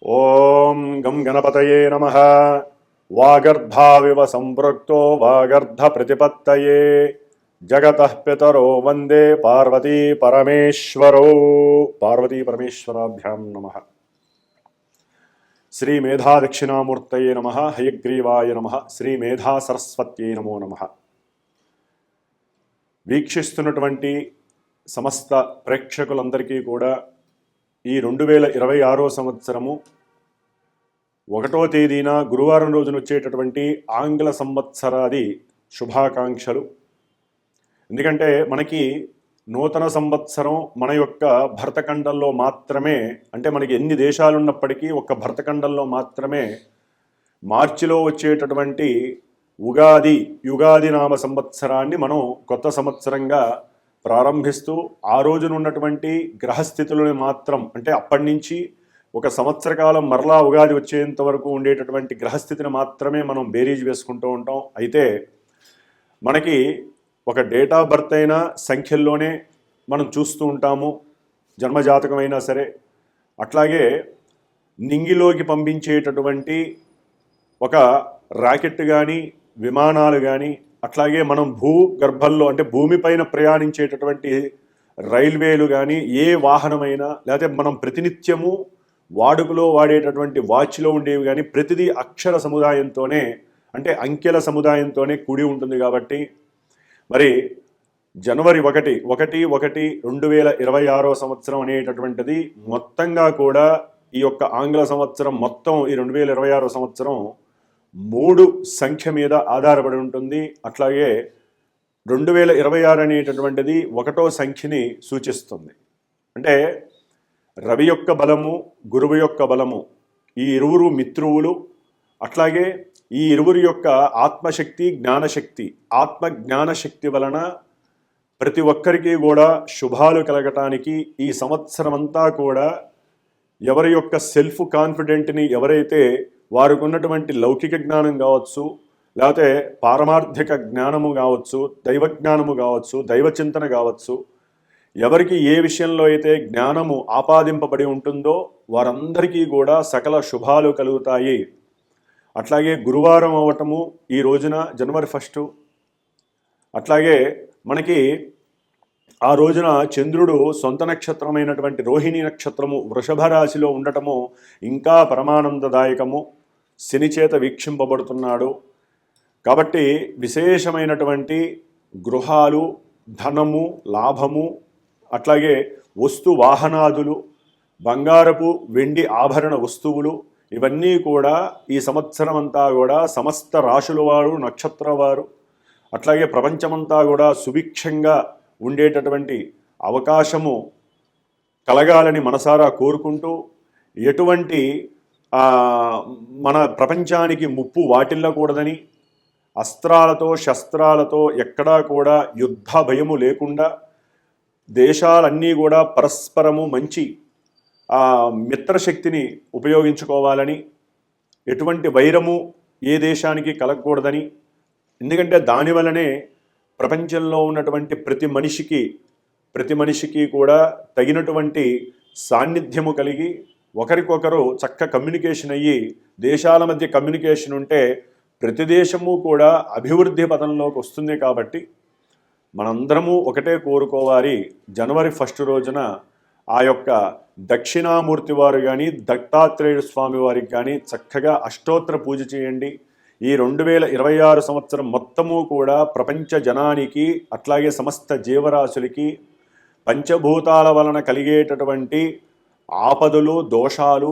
ఓం గం గణపతయే నమః. వాగర్ధావివ సంపృక్తో వాగర్ధ ప్రతిపత్తయే జగతః పితరో వందే పార్వతీ పరమేశ్వరో. పార్వతీ పరమేశ్వరాభ్యాం నమః. శ్రీ మేధా దక్షిణామూర్తయే నమః. హయగ్రీవాయ నమః. శ్రీ మేధా సరస్వత్యై నమో నమః. వీక్షిస్తున్నటువంటి సమస్త ప్రేక్షకులందరికీ కూడా ఈ 2026 సంవత్సరము 1వ తేదీన గురువారం రోజున వచ్చేటటువంటి ఆంగ్ల సంవత్సరాది శుభాకాంక్షలు. ఎందుకంటే మనకి నూతన సంవత్సరం మన యొక్క భరతఖండంలో మాత్రమే, అంటే మనకి ఎన్ని దేశాలు ఉన్నప్పటికీ ఒక్క భరతఖండంలో మాత్రమే మార్చిలో వచ్చేటటువంటి యుగాది నామ సంవత్సరాన్ని మనం కొత్త సంవత్సరంగా ప్రారంభిస్తూ ఆ రోజున ఉన్నటువంటి గ్రహస్థితులను మాత్రం, అంటే అప్పటి నుంచి ఒక సంవత్సర కాలం మరలా ఉగాది వచ్చేంత వరకు ఉండేటటువంటి గ్రహస్థితిని మాత్రమే మనం బేరీజ్ వేసుకుంటూ ఉంటాం. అయితే మనకి ఒక డేట్ ఆఫ్ బర్త్ అయినా సంఖ్యల్లోనే మనం చూస్తూ ఉంటాము, జన్మజాతకమైనా సరే. అట్లాగే నింగిలోకి పంపించేటటువంటి ఒక రాకెట్ కానీ విమానాలు కానీ, అట్లాగే మనం భూగర్భంలో అంటే భూమిపైన ప్రయాణించేటటువంటి రైల్వేలు కానీ, ఏ వాహనమైనా, లేకపోతే మనం ప్రతినిత్యము వాడుకలో వాడేటటువంటి వాచ్లో ఉండేవి కానీ, ప్రతిదీ అక్షర సముదాయంతోనే, అంటే అంకెల సముదాయంతోనే కూడి ఉంటుంది. కాబట్టి మరి జనవరి 1/1/2026 సంవత్సరం అనేటటువంటిది మొత్తంగా కూడా ఈ యొక్క ఆంగ్ల సంవత్సరం మొత్తం ఈ 2026 సంవత్సరం 3 సంఖ్య మీద ఆధారపడి ఉంటుంది. అట్లాగే 2026 అనేటటువంటిది 1వ సంఖ్యని సూచిస్తుంది. అంటే రవి యొక్క బలము, గురువు యొక్క బలము, ఈ ఇరువురు మిత్రువులు. అట్లాగే ఈ ఇరువురి యొక్క ఆత్మశక్తి, జ్ఞానశక్తి, ఆత్మ జ్ఞానశక్తి వలన ప్రతి ఒక్కరికి కూడా శుభాలు కలగటానికి ఈ సంవత్సరం అంతా కూడా ఎవరి యొక్క సెల్ఫ్ కాన్ఫిడెంట్ని, ఎవరైతే వారికి ఉన్నటువంటి లౌకిక జ్ఞానం కావచ్చు, లేకపోతే పారమార్థిక జ్ఞానము కావచ్చు, దైవజ్ఞానము కావచ్చు, దైవచింతన కావచ్చు, ఎవరికి ఏ విషయంలో అయితే జ్ఞానము ఆపాదింపబడి ఉంటుందో వారందరికీ కూడా సకల శుభాలు కలుగుతాయి. అట్లాగే గురువారం అవటము ఈ రోజున జనవరి 1. అట్లాగే మనకి ఆ రోజున చంద్రుడు సొంత నక్షత్రమైనటువంటి రోహిణి నక్షత్రము వృషభ రాశిలో ఉండటము ఇంకా పరమానందదాయకము. శని చేత వీక్షింపబడుతున్నాడు. కాబట్టి విశేషమైనటువంటి గృహాలు, ధనము, లాభము, అట్లాగే వస్తు వాహనాదులు, బంగారపు వెండి ఆభరణ వస్తువులు, ఇవన్నీ కూడా ఈ సంవత్సరం అంతా కూడా సమస్త రాశుల వారు, నక్షత్ర వారు, అట్లాగే ప్రపంచమంతా కూడా సుభిక్షంగా ఉండేటటువంటి అవకాశము కలగాలని మనసారా కోరుకుంటూ, ఎటువంటి మన ప్రపంచానికి ముప్పు వాటిల్లకూడదని, అస్త్రాలతో శస్త్రాలతో ఎక్కడా కూడా యుద్ధ భయము లేకుండా దేశాలన్నీ కూడా పరస్పరము మంచి మిత్రశక్తిని ఉపయోగించుకోవాలని, ఎటువంటి వైరము ఏ దేశానికి కలగకూడదని. ఎందుకంటే దానివల్లనే ప్రపంచంలో ఉన్నటువంటి ప్రతి మనిషికి కూడా తగినటువంటి సాన్నిధ్యము కలిగి ఒకరికొకరు చక్క కమ్యూనికేషన్ అయ్యి, దేశాల మధ్య కమ్యూనికేషన్ ఉంటే ప్రతి దేశము కూడా అభివృద్ధి పదంలోకి వస్తుంది. కాబట్టి మనందరము ఒకటే కోరుకోవాలి, జనవరి 1 రోజున ఆ యొక్క దక్షిణామూర్తి వారు కానీ, దత్తాత్రేయ స్వామి వారికి కానీ చక్కగా అష్టోత్తర పూజ చేయండి. ఈ 2026 సంవత్సరం మొత్తము కూడా ప్రపంచ జనానికి, అట్లాగే సమస్త జీవరాశులకి పంచభూతాల వలన కలిగేటటువంటి ఆపదలు, దోషాలు,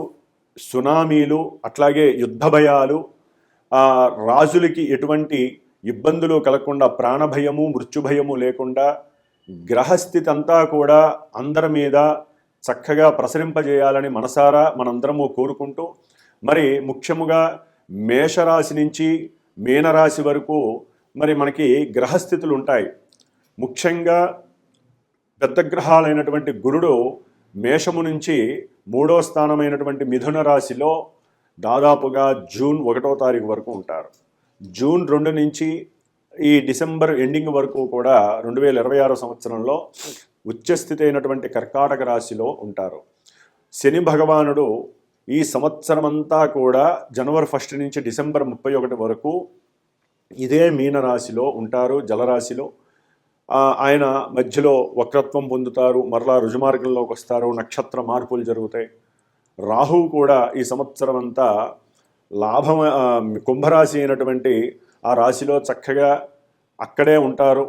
సునామీలు, అట్లాగే యుద్ధ భయాలు, రాజులకి ఎటువంటి ఇబ్బందులు కలగకుండా, ప్రాణభయము, మృత్యుభయము లేకుండా గ్రహస్థితి అంతా కూడా అందరి మీద చక్కగా ప్రసరింపజేయాలని మనసారా మనందరము కోరుకుంటూ, మరి ముఖ్యముగా మేషరాశి నుంచి మీనరాశి వరకు మరి మనకి గ్రహస్థితులు ఉంటాయి. ముఖ్యంగా పెద్ద గ్రహాలైనటువంటి గురుడు మేషము నుంచి 3వ స్థానమైనటువంటి మిథున రాశిలో దాదాపుగా జూన్ 1వ తారీఖు వరకు ఉంటారు. జూన్ 2 నుంచి ఈ డిసెంబర్ ఎండింగ్ వరకు కూడా 2026 సంవత్సరంలో ఉచ్చస్థితి అయినటువంటి కర్కాటక రాశిలో ఉంటారు. శని భగవానుడు ఈ సంవత్సరం అంతా కూడా జనవరి 1 నుంచి డిసెంబర్ 31 వరకు ఇదే మీనరాశిలో ఉంటారు, జలరాశిలో. ఆయన మధ్యలో వక్రత్వం పొందుతారు, మరలా రుజుమార్గంలోకి వస్తారు, నక్షత్ర మార్పులు జరుగుతాయి. రాహువు కూడా ఈ సంవత్సరం అంతా కుంభరాశి అయినటువంటి ఆ రాశిలో చక్కగా అక్కడే ఉంటారు.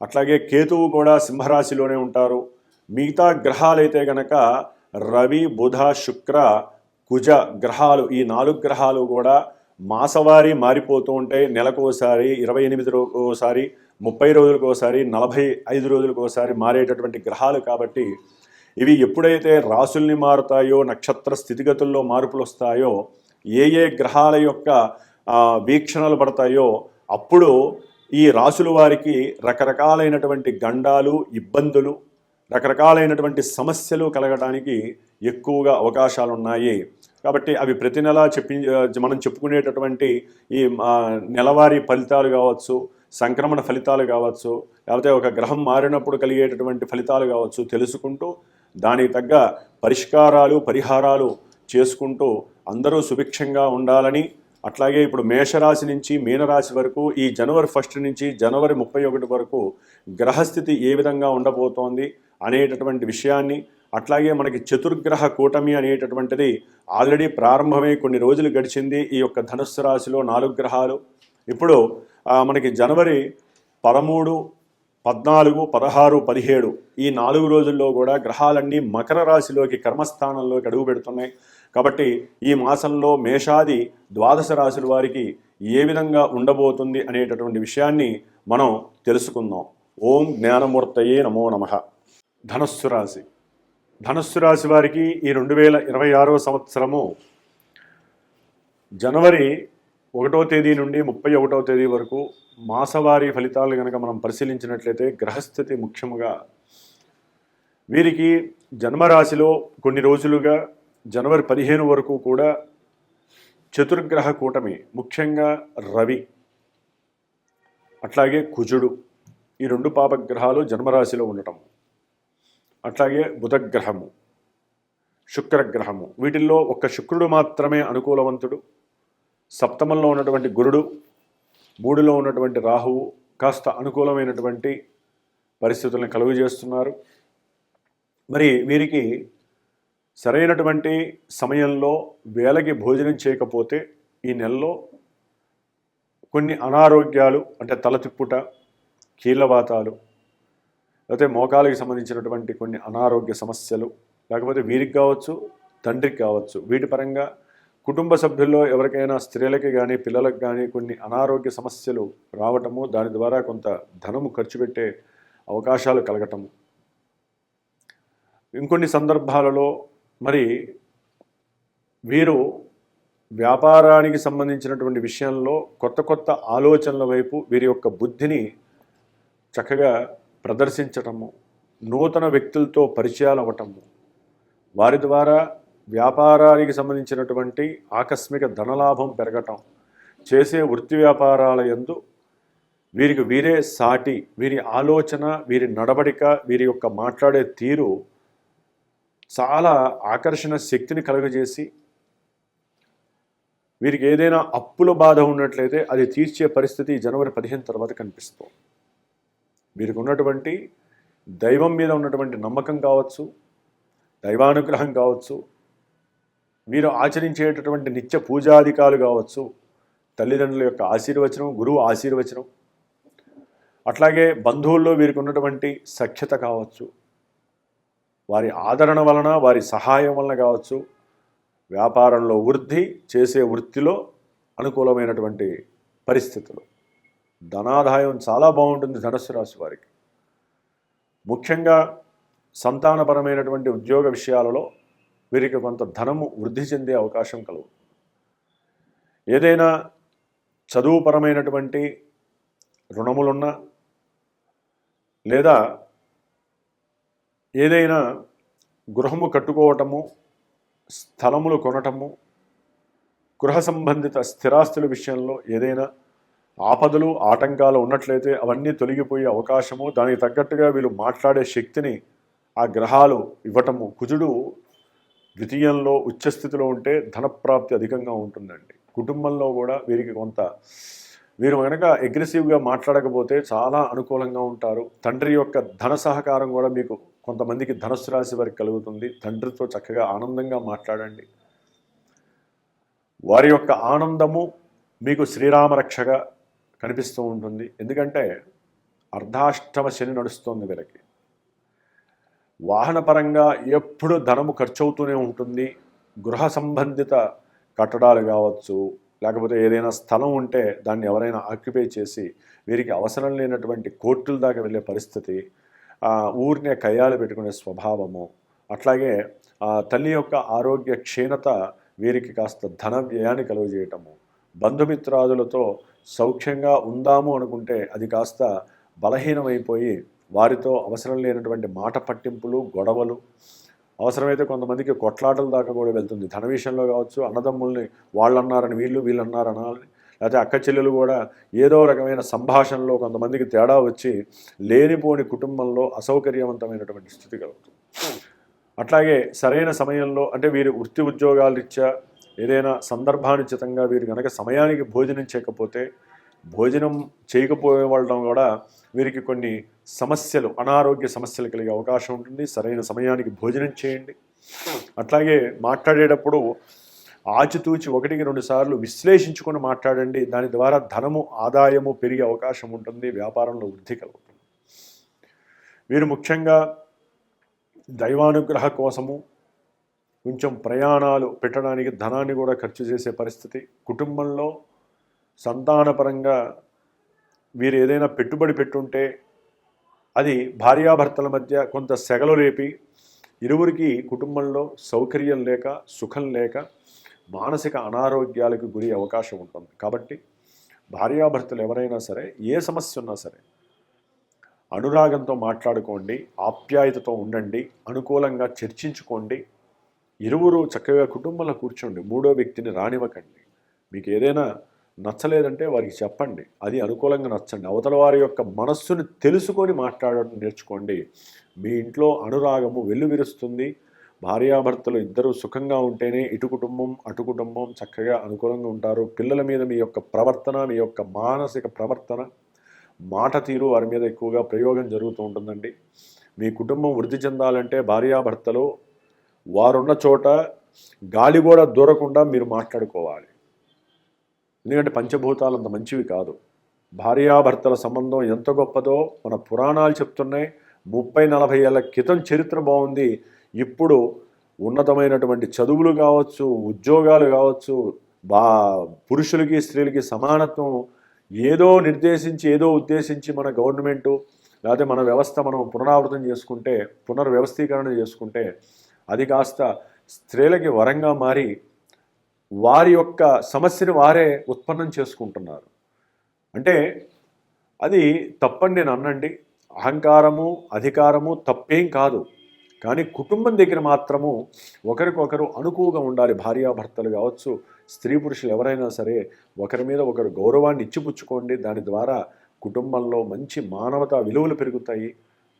అట్లాగే కేతువు కూడా సింహరాశిలోనే ఉంటారు. మిగతా గ్రహాలైతే గనక రవి, బుధ, శుక్ర, కుజ గ్రహాలు, ఈ 4 గ్రహాలు కూడా మాసవారీ మారిపోతూ ఉంటాయి. నెలకోసారి, 28 రోజుకోసారి, 30 రోజులకోసారి, 45 రోజులకోసారి మారేటటువంటి గ్రహాలు కాబట్టి ఇవి ఎప్పుడైతే రాసుల్ని మారుతాయో, నక్షత్ర స్థితిగతుల్లో మార్పులు వస్తాయో, ఏ గ్రహాల యొక్క వీక్షణలు పడతాయో అప్పుడు ఈ రాసుల వారికి రకరకాలైనటువంటి గండాలు, ఇబ్బందులు, రకరకాలైనటువంటి సమస్యలు కలగడానికి ఎక్కువగా అవకాశాలు ఉన్నాయి. కాబట్టి అవి ప్రతి నెల మనం చెప్పుకునేటటువంటి ఈ నెలవారీ ఫలితాలు కావచ్చు, సంక్రమణ ఫలితాలు కావచ్చు, లేకపోతే ఒక గ్రహం మారినప్పుడు కలిగేటటువంటి ఫలితాలు కావచ్చు తెలుసుకుంటూ దానికి తగ్గ పరిష్కారాలు, పరిహారాలు చేసుకుంటూ అందరూ సుభిక్షంగా ఉండాలని, అట్లాగే ఇప్పుడు మేషరాశి నుంచి మీనరాశి వరకు ఈ జనవరి 1 నుంచి జనవరి 31 వరకు గ్రహస్థితి ఏ విధంగా ఉండబోతోంది అనేటటువంటి విషయాన్ని, అట్లాగే మనకి చతుర్గ్రహ కూటమి అనేటటువంటిది ఆల్రెడీ ప్రారంభమై కొన్ని రోజులు గడిచింది. ఈ యొక్క ధనుస్సు రాశిలో 4 గ్రహాలు ఇప్పుడు మనకి జనవరి 13, 14, 16, 17 ఈ 4 రోజుల్లో కూడా గ్రహాలన్నీ మకర రాశిలోకి, కర్మస్థానంలోకి అడుగు పెడుతున్నాయి. కాబట్టి ఈ మాసంలో మేషాది ద్వాదశ రాశుల వారికి ఏ విధంగా ఉండబోతుంది అనేటటువంటి విషయాన్ని మనం తెలుసుకుందాం. ఓం జ్ఞానమూర్తయే నమో నమః. ధనుస్సు రాశి. ధనుస్సు రాశి వారికి ఈ 2026వ సంవత్సరము జనవరి 1వ తేదీ నుండి 31వ తేదీ వరకు మాసవారీ ఫలితాలు కనుక మనం పరిశీలించినట్లయితే గ్రహస్థితి ముఖ్యముగా వీరికి జన్మరాశిలో కొన్ని రోజులుగా జనవరి 15 వరకు కూడా చతుర్గ్రహ కూటమి, ముఖ్యంగా రవి, అట్లాగే కుజుడు, ఈ 2 పాపగ్రహాలు జన్మరాశిలో ఉండటం, అట్లాగే బుధగ్రహము, శుక్రగ్రహము, వీటిల్లో ఒక్క శుక్రుడు మాత్రమే అనుకూలవంతుడు. సప్తమంలో ఉన్నటువంటి గురుడు, 3లో ఉన్నటువంటి రాహువు కాస్త అనుకూలమైనటువంటి పరిస్థితులను కలుగజేస్తున్నారు. మరి వీరికి సరైనటువంటి సమయంలో వేళకి భోజనం చేయకపోతే ఈ నెలలో కొన్ని అనారోగ్యాలు, అంటే తలతిప్పుట, కీళ్ళవాతాలు, లేకపోతే మోకాలికి సంబంధించినటువంటి కొన్ని అనారోగ్య సమస్యలు, లేకపోతే వీరికి కావచ్చు, తండ్రికి కావచ్చు, వీటి పరంగా కుటుంబ సభ్యుల్లో ఎవరికైనా స్త్రీలకి కానీ పిల్లలకు కానీ కొన్ని అనారోగ్య సమస్యలు రావటము, దాని ద్వారా కొంత ధనము ఖర్చు పెట్టే అవకాశాలు కలగటము. ఇంకొన్ని సందర్భాలలో మరి వీరు వ్యాపారానికి సంబంధించినటువంటి విషయంలో కొత్త కొత్త ఆలోచనల వైపు వీరి యొక్క బుద్ధిని చక్కగా ప్రదర్శించటము, నూతన వ్యక్తులతో పరిచయాలు అవ్వటము, వారి ద్వారా వ్యాపారానికి సంబంధించినటువంటి ఆకస్మిక ధనలాభం పెరగటం, చేసే వృత్తి వ్యాపారాల యందు వీరికి వీరే సాటి, వీరి ఆలోచన, వీరి నడవడిక, వీరి యొక్క మాట్లాడే తీరు చాలా ఆకర్షణ శక్తిని కలుగజేసి వీరికి ఏదైనా అప్పుల బాధ ఉన్నట్లయితే అది తీర్చే పరిస్థితి జనవరి 15 తర్వాత కనిపిస్తుంది. వీరికి ఉన్నటువంటి దైవం మీద ఉన్నటువంటి నమ్మకం కావచ్చు, దైవానుగ్రహం కావచ్చు, వీరు ఆచరించేటటువంటి నిత్య పూజాధికాలు కావచ్చు, తల్లిదండ్రుల యొక్క ఆశీర్వచనం, గురువు ఆశీర్వచనం, అట్లాగే బంధువుల్లో వీరికి ఉన్నటువంటి సఖ్యత కావచ్చు, వారి ఆదరణ వలన, వారి సహాయం వలన కావచ్చు, వ్యాపారంలో వృద్ధి, చేసే వృత్తిలో అనుకూలమైనటువంటి పరిస్థితులు, ధనాదాయం చాలా బాగుంటుంది ధనుస్సు రాశి వారికి. ముఖ్యంగా సంతానపరమైనటువంటి ఉద్యోగ విషయాలలో వీరికి కొంత ధనము వృద్ధి చెందే అవకాశం కలుగు. ఏదైనా చదువుపరమైనటువంటి రుణములున్నా, లేదా ఏదైనా గృహము కట్టుకోవటము, స్థలములు కొనటము, గృహ సంబంధిత స్థిరాస్తుల విషయంలో ఏదైనా ఆపదలు, ఆటంకాలు ఉన్నట్లయితే అవన్నీ తొలగిపోయే అవకాశము, దానికి తగ్గట్టుగా వీళ్ళు మాట్లాడే శక్తిని ఆ గ్రహాలు ఇవ్వటము. కుజుడు ద్వితీయంలో ఉచ్చస్థితిలో ఉంటే ధనప్రాప్తి అధికంగా ఉంటుందండి. కుటుంబంలో కూడా వీరికి కొంత వీరు కనుక అగ్రెసివ్గా మాట్లాడకపోతే చాలా అనుకూలంగా ఉంటారు. తండ్రి యొక్క ధన సహకారం కూడా మీకు కొంతమందికి ధనుస్సు రాశి వారికి కలుగుతుంది. తండ్రితో చక్కగా ఆనందంగా మాట్లాడండి. వారి యొక్క ఆనందము మీకు శ్రీరామ రక్షగా కనిపిస్తూ ఉంటుంది. ఎందుకంటే అర్ధాష్టమ శని నడుస్తుంది వీరికి. వాహనపరంగా ఎప్పుడు ధనము ఖర్చు అవుతూనే ఉంటుంది. గృహ సంబంధిత కట్టడాలు కావచ్చు, లేకపోతే ఏదైనా స్థలం ఉంటే దాన్ని ఎవరైనా ఆక్యుపై చేసి వీరికి అవసరం లేనటువంటి కోర్టుల దాకా వెళ్ళే పరిస్థితి, ఊరినే కయ్యాలు పెట్టుకునే స్వభావము, అట్లాగే తల్లి యొక్క ఆరోగ్య క్షీణత వీరికి కాస్త ధన వ్యయాన్ని కలుగజేయటము, బంధుమిత్రాదులతో సౌఖ్యంగా ఉందాము అనుకుంటే అది కాస్త బలహీనమైపోయి వారితో అవసరం లేనటువంటి మాట పట్టింపులు, గొడవలు, అవసరమైతే కొంతమందికి కొట్లాటల దాకా కూడా వెళ్తుంది. ధన విషయంలో కావచ్చు, అన్నదమ్ముల్ని వాళ్ళు అన్నారని వీళ్ళు అన్నారని, లేకపోతే అక్క చెల్లెలు కూడా ఏదో రకమైన సంభాషణలో కొంతమందికి తేడా వచ్చి లేనిపోని కుటుంబంలో అసౌకర్యవంతమైనటువంటి స్థితి కలుగుతుంది. అట్లాగే సరైన సమయంలో అంటే వీరు వృత్తి ఉద్యోగాల రీత్యా ఏదైనా సందర్భానుచితంగా వీరు కనుక సమయానికి భోజనం చేయకపోతే, భోజనం చేయకపోవడం కూడా వీరికి కొన్ని సమస్యలు, అనారోగ్య సమస్యలు కలిగే అవకాశం ఉంటుంది. సరైన సమయానికి భోజనం చేయండి. అట్లాగే మాట్లాడేటప్పుడు ఆచితూచి 1-2 సార్లు విశ్లేషించుకొని మాట్లాడండి. దాని ద్వారా ధనము, ఆదాయము పెరిగే అవకాశం ఉంటుంది. వ్యాపారంలో వృద్ధి కలుగుతుంది. వీరు ముఖ్యంగా దైవానుగ్రహ కోసము కొంచెం ప్రయాణాలు పెట్టడానికి ధనాన్ని కూడా ఖర్చు చేసే పరిస్థితి. కుటుంబంలో సంతానపరంగా వీరు ఏదైనా పెట్టుబడి పెట్టుంటే అది భార్యాభర్తల మధ్య కొంత సెగలు రేపి ఇరువురికి కుటుంబంలో సౌకర్యం లేక, సుఖం లేక మానసిక అనారోగ్యాలకు గురి అవకాశం ఉంటుంది. కాబట్టి భార్యాభర్తలు ఎవరైనా సరే ఏ సమస్య ఉన్నా సరే అనురాగంతో మాట్లాడుకోండి, ఆప్యాయతతో ఉండండి, అనుకూలంగా చర్చించుకోండి. ఇరువురు చక్కగా కుటుంబంలో కూర్చోండి. మూడో వ్యక్తిని రానివ్వకండి. మీకు ఏదైనా నచ్చలేదంటే వారికి చెప్పండి, అది అనుకూలంగా నచ్చండి. అవతల వారి యొక్క మనస్సుని తెలుసుకొని మాట్లాడడం నేర్చుకోండి. మీ ఇంట్లో అనురాగము వెల్లువిరుస్తుంది. భార్యాభర్తలు ఇద్దరు సుఖంగా ఉంటేనే ఇటు కుటుంబం అటు కుటుంబం చక్కగా అనుకూలంగా ఉంటారు. పిల్లల మీద మీ యొక్క ప్రవర్తన, మీ యొక్క మానసిక ప్రవర్తన, మాట తీరు వారి మీద ఎక్కువగా ప్రయోగం జరుగుతూ ఉంటుందండి. మీ కుటుంబం వృద్ధి చెందాలంటే భార్యాభర్తలు వారున్న చోట గాలి కూడా దూరకుండా మీరు మాట్లాడుకోవాలి. ఎందుకంటే పంచభూతాలు అంత మంచివి కాదు. భార్యాభర్తల సంబంధం ఎంత గొప్పదో మన పురాణాలు చెప్తున్నాయి. 30-40 ఏళ్ల క్రితం చరిత్ర బాగుంది. ఇప్పుడు ఉన్నతమైనటువంటి చదువులు కావచ్చు, ఉద్యోగాలు కావచ్చు, పురుషులకి స్త్రీలకి సమానత్వం ఏదో నిర్దేశించి, ఏదో ఉద్దేశించి మన గవర్నమెంటు లేకపోతే మన వ్యవస్థ మనం పునరావృతం చేసుకుంటే, పునర్వ్యవస్థీకరణ చేసుకుంటే అది కాస్త స్త్రీలకి వరంగా మారి వారి యొక్క సమస్యని వారే ఉత్పన్నం చేసుకుంటున్నారు. అంటే అది తప్పని నేను అన్నండి. అహంకారము, అధికారము తప్పేం కాదు. కానీ కుటుంబం దగ్గర మాత్రము ఒకరికొకరు అనుకువగా ఉండాలి. భార్యాభర్తలు కావచ్చు, స్త్రీ పురుషులు ఎవరైనా సరే ఒకరి మీద ఒకరు గౌరవాన్ని ఇచ్చిపుచ్చుకోండి. దాని ద్వారా కుటుంబంలో మంచి మానవతా విలువలు పెరుగుతాయి,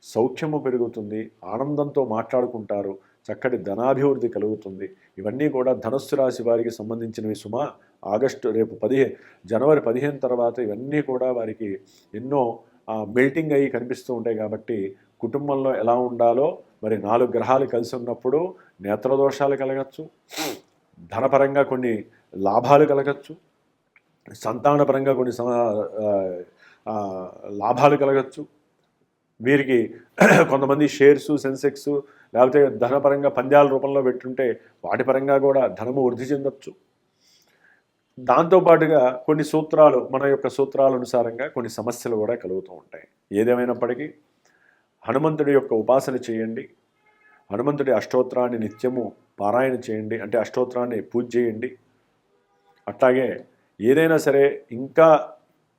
సౌఖ్యము పెరుగుతుంది, ఆనందంతో మాట్లాడుకుంటారు, చక్కటి ధనాభివృద్ధి కలుగుతుంది. ఇవన్నీ కూడా ధనుస్సు రాశి వారికి సంబంధించినవి సుమా. రేపు జనవరి 15 తర్వాత ఇవన్నీ కూడా వారికి ఎన్నో మెల్టింగ్ అయ్యి కనిపిస్తూ ఉంటాయి. కాబట్టి కుటుంబంలో ఎలా ఉండాలో మరి 4 గ్రహాలు కలిసి ఉన్నప్పుడు నేత్రదోషాలు కలగచ్చు, ధనపరంగా కొన్ని లాభాలు కలగచ్చు, సంతానపరంగా కొన్ని లాభాలు కలగచ్చు. వీరికి కొంతమంది షేర్సు, సెన్సెక్స్ లేకపోతే ధనపరంగా పంద్యాల రూపంలో పెట్టుంటే వాటి పరంగా కూడా ధనము వృద్ధి చెందొచ్చు. దాంతోపాటుగా కొన్ని సూత్రాలు, మన యొక్క సూత్రాల అనుసారంగా కొన్ని సమస్యలు కూడా కలుగుతూ ఉంటాయి. ఏదేమైనప్పటికీ హనుమంతుడి యొక్క ఉపాసన చేయండి. హనుమంతుడి అష్టోత్తరాన్ని నిత్యము పారాయణ చేయండి, అంటే అష్టోత్తరాన్ని పూజ చేయండి. అట్లాగే ఏదైనా సరే ఇంకా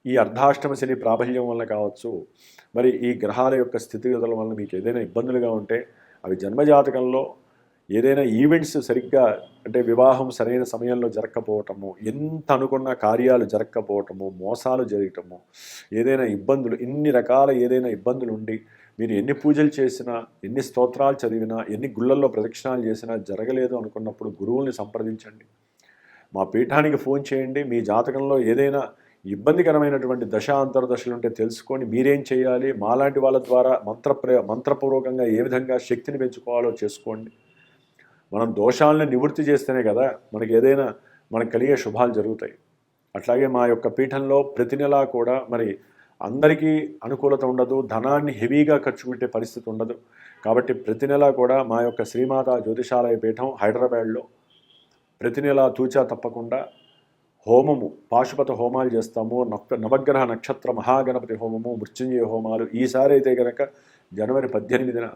ఈ అర్ధాష్టమ శని ప్రాబల్యం వల్ల కావచ్చు, మరి ఈ గ్రహాల యొక్క స్థితిగతుల వల్ల మీకు ఏదైనా ఇబ్బందులుగా ఉంటే అవి జన్మజాతకంలో ఏదైనా ఈవెంట్స్ సరిగ్గా అంటే వివాహం సరైన సమయంలో జరగకపోవటము, ఎంత అనుకున్న కార్యాలు జరగకపోవటము, మోసాలు జరగటము, ఏదైనా ఇబ్బందులు, ఇన్ని రకాల ఏదైనా ఇబ్బందులు ఉండి మీరు ఎన్ని పూజలు చేసినా, ఎన్ని స్తోత్రాలు చదివినా, ఎన్ని గుళ్ళల్లో ప్రదక్షిణాలు చేసినా జరగలేదు అనుకున్నప్పుడు గురువుల్ని సంప్రదించండి. మా పీఠానికి ఫోన్ చేయండి. మీ జాతకంలో ఏదైనా ఇబ్బందికరమైనటువంటి దశలు ఉంటే తెలుసుకొని మీరేం చేయాలి, మాలాంటి వాళ్ళ ద్వారా మంత్రపూర్వకంగా ఏ విధంగా శక్తిని పెంచుకోవాలో చేసుకోండి. మనం దోషాలను నివృత్తి చేస్తేనే కదా మనకు కలిగే శుభాలు జరుగుతాయి. అట్లాగే మా యొక్క పీఠంలో ప్రతి నెలా కూడా మరి అందరికీ అనుకూలత ఉండదు, ధనాన్ని హెవీగా ఖర్చు పెట్టే పరిస్థితి ఉండదు. కాబట్టి ప్రతి నెలా కూడా మా యొక్క శ్రీమాత జ్యోతిషాలయ పీఠం హైదరాబాద్లో ప్రతి నెలా తూచా తప్పకుండా హోమము, పాశుపత హోమాలు చేస్తాము. నవగ్రహ నక్షత్ర మహాగణపతి హోమము, మృత్యుంజయ హోమాలు. ఈసారి అయితే కనుక జనవరి 18న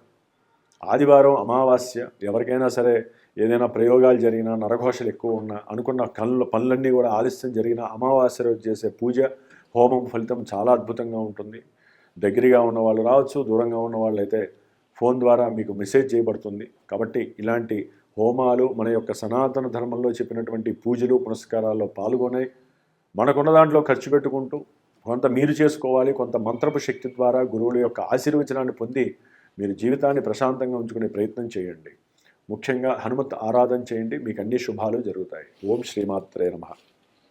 ఆదివారం అమావాస్య, ఎవరికైనా సరే ఏదైనా ప్రయోగాలు జరిగినా, నరఘోషలు ఎక్కువ ఉన్నా, అనుకున్న పనులన్నీ కూడా ఆలస్యం జరిగిన అమావాస్య రోజు చేసే పూజ హోమం ఫలితం చాలా అద్భుతంగా ఉంటుంది. దగ్గరగా ఉన్న వాళ్ళు రావచ్చు, దూరంగా ఉన్న వాళ్ళు అయితే ఫోన్ ద్వారా మీకు మెసేజ్ చేయబడుతుంది. కాబట్టి ఇలాంటి హోమాలు మన యొక్క సనాతన ధర్మంలో చెప్పినటువంటి పూజలు పునస్కారాల్లో పాల్గొనే మనకున్న దాంట్లో ఖర్చు పెట్టుకుంటూ కొంత మీరు చేసుకోవాలి, కొంత మంత్రపు శక్తి ద్వారా గురువుల యొక్క ఆశీర్వచనాన్ని పొంది మీరు జీవితాన్ని ప్రశాంతంగా ఉంచుకునే ప్రయత్నం చేయండి. ముఖ్యంగా హనుమత్ ఆరాధన చేయండి, మీకు అన్ని శుభాలు జరుగుతాయి. ఓం శ్రీమాత్రే నమః.